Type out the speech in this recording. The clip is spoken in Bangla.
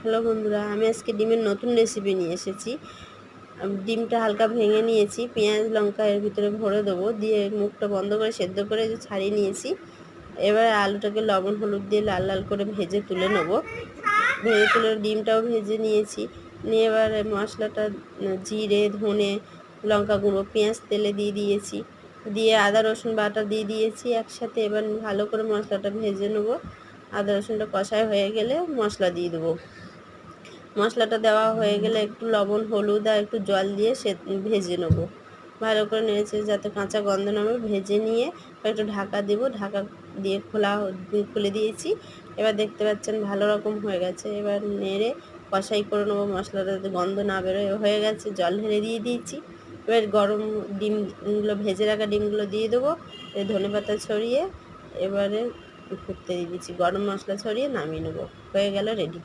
হ্যালো বন্ধুরা, আমি আজকে ডিমের নতুন রেসিপি নিয়ে এসেছি। ডিমটা হালকা ভেঙে নিয়েছি, পেঁয়াজ লঙ্কা এর ভিতরে ভরে দেবো, দিয়ে মুখটা বন্ধ করে সেদ্ধ করে ছাড়িয়ে নিয়েছি। এবার আলুটাকে লবণ হলুদ দিয়ে লাল লাল করে ভেজে তুলে নেব। ভেজে তুলে ডিমটাও ভেজে নিয়েছি। নিয়ে এবার মশলাটা জিরে ধনে লঙ্কা গুঁড়ো পেঁয়াজ তেলে দিয়ে দিয়েছি, দিয়ে আদা রসুন বাটা দিয়ে দিয়েছি একসাথে। এবার ভালো করে মশলাটা ভেজে নেবো। আদা রসুনটা কষায় হয়ে গেলে মশলা দিয়ে দেবো। মশলাটা দেওয়া হয়ে গেলে একটু লবণ হলুদ আর একটু জল দিয়ে ভেজে নেবো। ভালো করে নেড়েছে যাতে কাঁচা গন্ধ না হবে, ভেজে নিয়ে একটু ঢাকা দেবো। ঢাকা দিয়ে খুলে দিয়েছি। এবার দেখতে পাচ্ছেন ভালো রকম হয়ে গেছে। এবার নেড়ে কষাই করে নেবো, মশলাটা যাতে গন্ধ না বেরোয়। হয়ে গেছে, জল ঢেলে দিয়ে দিয়েছি। এবার গরম ডিমগুলো ভেজে রাখা ডিমগুলো দিয়ে দেবো, ধনেপাতা ছড়িয়ে এবারে ফুটতে দিয়ে দিচ্ছি। গরম মশলা ছড়িয়ে নামিয়ে নেবো। হয়ে গেল রেডি।